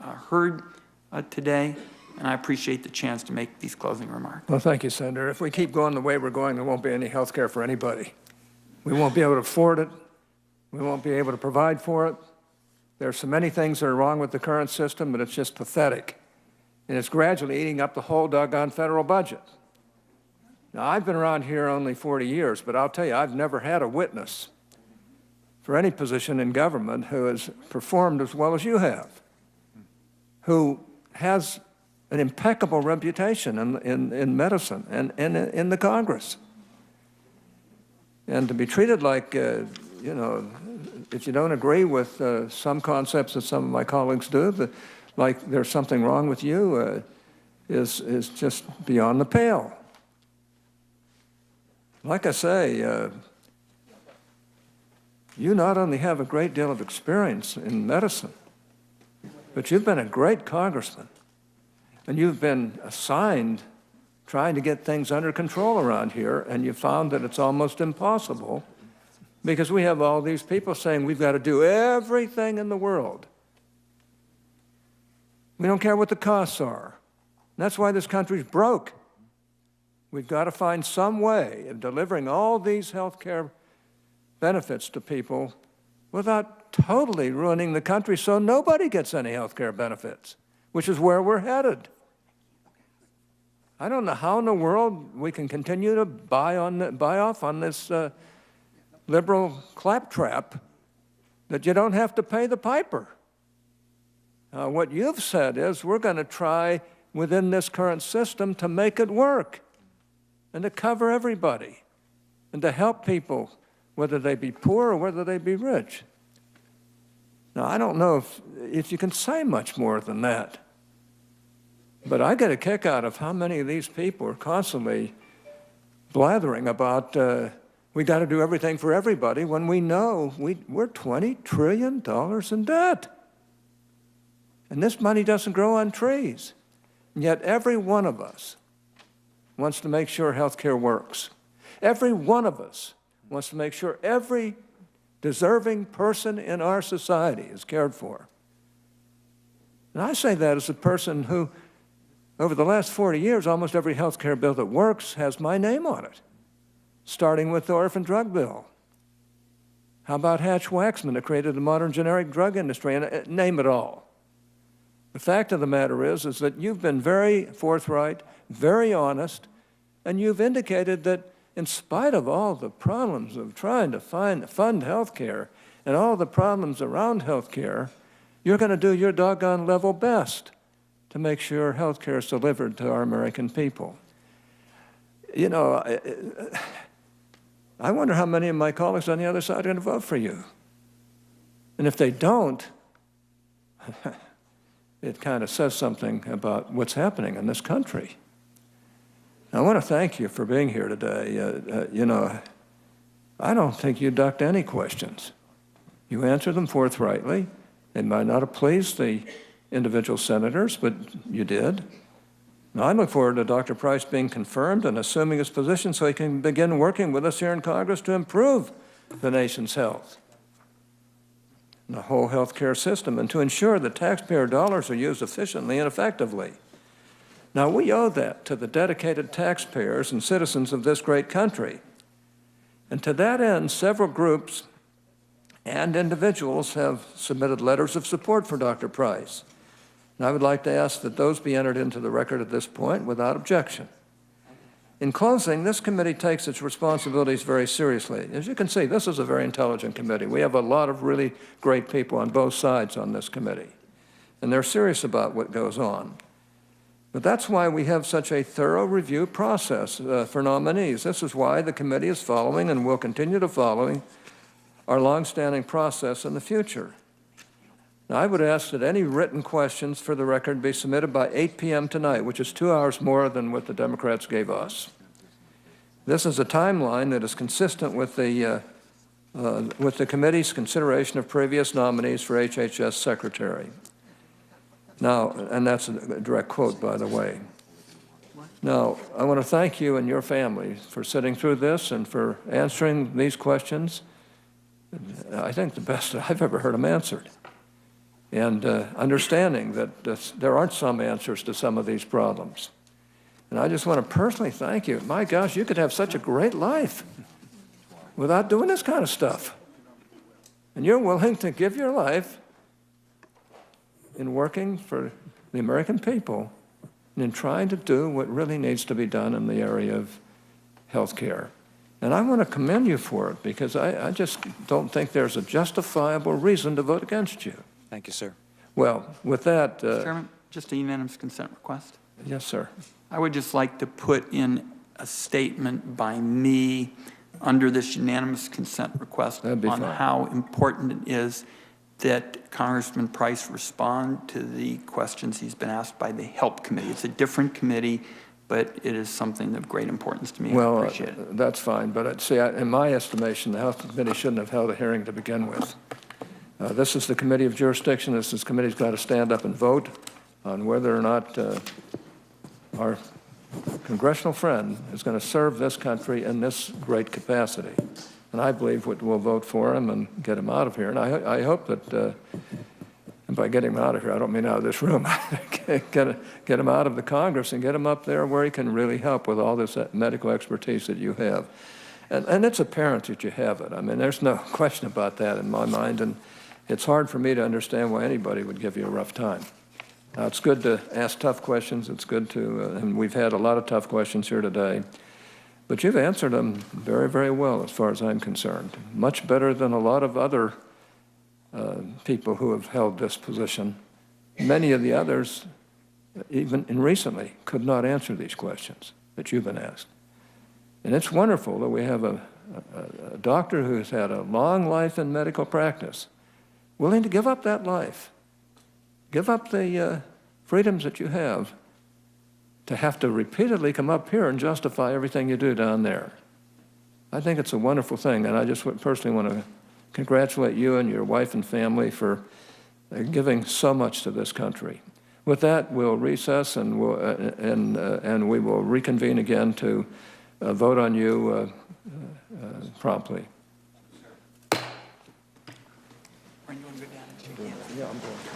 heard today, and I appreciate the chance to make these closing remarks. Well, thank you, Senator. If we keep going the way we're going, there won't be any health care for anybody. We won't be able to afford it. We won't be able to provide for it. There's so many things that are wrong with the current system, but it's just pathetic. And it's gradually eating up the whole doggone federal budget. Now, I've been around here only 40 years, but I'll tell you, I've never had a witness for any position in government who has performed as well as you have, who has an impeccable reputation in medicine and in the Congress. And to be treated like, you know, if you don't agree with some concepts that some of my colleagues do, like there's something wrong with you, is just beyond the pale. Like I say, you not only have a great deal of experience in medicine, but you've been a great congressman, and you've been assigned trying to get things under control around here, and you found that it's almost impossible because we have all these people saying we've got to do everything in the world. We don't care what the costs are. And that's why this country's broke. We've got to find some way of delivering all these health care benefits to people without totally ruining the country so nobody gets any health care benefits, which is where we're headed. I don't know how in the world we can continue to buy off on this liberal claptrap that you don't have to pay the piper. What you've said is we're going to try within this current system to make it work and to cover everybody and to help people, whether they be poor or whether they be rich. Now, I don't know if you can say much more than that, but I get a kick out of how many of these people are constantly blathering about we got to do everything for everybody when we know we're $20 trillion in debt. And this money doesn't grow on trees. And yet every one of us wants to make sure health care works. Every one of us wants to make sure every deserving person in our society is cared for. And I say that as a person who, over the last 40 years, almost every health care bill that works has my name on it, starting with the orphan drug bill. How about Hatch-Waxman that created the modern generic drug industry, and name it all. The fact of the matter is that you've been very forthright, very honest, and you've indicated that in spite of all the problems of trying to fund health care and all the problems around health care, you're going to do your doggone level best to make sure health care is delivered to our American people. You know, I wonder how many of my colleagues on the other side are going to vote for you. And if they don't, it kind of says something about what's happening in this country. I want to thank you for being here today. You know, I don't think you ducked any questions. You answered them forthrightly. They might not have pleased the individual senators, but you did. Now, I look forward to Dr. Price being confirmed and assuming his position so he can begin working with us here in Congress to improve the nation's health, the whole health care system, and to ensure that taxpayer dollars are used efficiently and effectively. Now, we owe that to the dedicated taxpayers and citizens of this great country. And to that end, several groups and individuals have submitted letters of support for Dr. Price. And I would like to ask that those be entered into the record at this point without objection. In closing, this committee takes its responsibilities very seriously. As you can see, this is a very intelligent committee. We have a lot of really great people on both sides on this committee, and they're serious about what goes on. But that's why we have such a thorough review process for nominees. This is why the committee is following and will continue to follow our longstanding process in the future. Now, I would ask that any written questions for the record be submitted by 8 p.m. tonight, which is 2 hours more than what the Democrats gave us. This is a timeline that is consistent with the committee's consideration of previous nominees for HHS Secretary. Now, and that's a direct quote, by the way. Now, I want to thank you and your family for sitting through this and for answering these questions. I think the best that I've ever heard them answered. and understanding that there aren't some answers to some of these problems. And I just want to personally thank you. My gosh, you could have such a great life without doing this kind of stuff. And you're willing to give your life in working for the American people and in trying to do what really needs to be done in the area of health care. And I want to commend you for it, because I just don't think there's a justifiable reason to vote against you. Thank you, sir. Well, with that... Chairman, just a unanimous consent request. Yes, sir. I would just like to put in a statement by me under this unanimous consent request That'd be on fine. how important it is that Congressman Price respond to the questions he's been asked by the HELP Committee. It's a different committee, but it is something of great importance to me. Well, I appreciate it. that's fine, but see, in my estimation, the Health Committee shouldn't have held a hearing to begin with. This is the committee of jurisdiction. This committee's got to stand up and vote on whether or not our congressional friend is going to serve this country in this great capacity. And I believe we'll vote for him and get him out of here. And I hope that, and by getting him out of here, I don't mean out of this room, get him out of the Congress and get him up there where he can really help with all this medical expertise that you have. And it's apparent that you have it. I mean, there's no question about that in my mind. And it's hard for me to understand why anybody would give you a rough time. Now, it's good to ask tough questions. It's good to, and we've had a lot of tough questions here today. But you've answered them very, very well as far as I'm concerned. Much better than a lot of other people who have held this position. Many of the others, even recently, could not answer these questions that you've been asked. And it's wonderful that we have a doctor who's had a long life in medical practice, willing to give up that life, give up the freedoms that you have, to have to repeatedly come up here and justify everything you do down there. I think it's a wonderful thing, and I just personally want to congratulate you and your wife and family for giving so much to this country. With that, we'll recess, and we will reconvene again to vote on you promptly. Are you going to go down and shake hands? Yeah, I'm going to.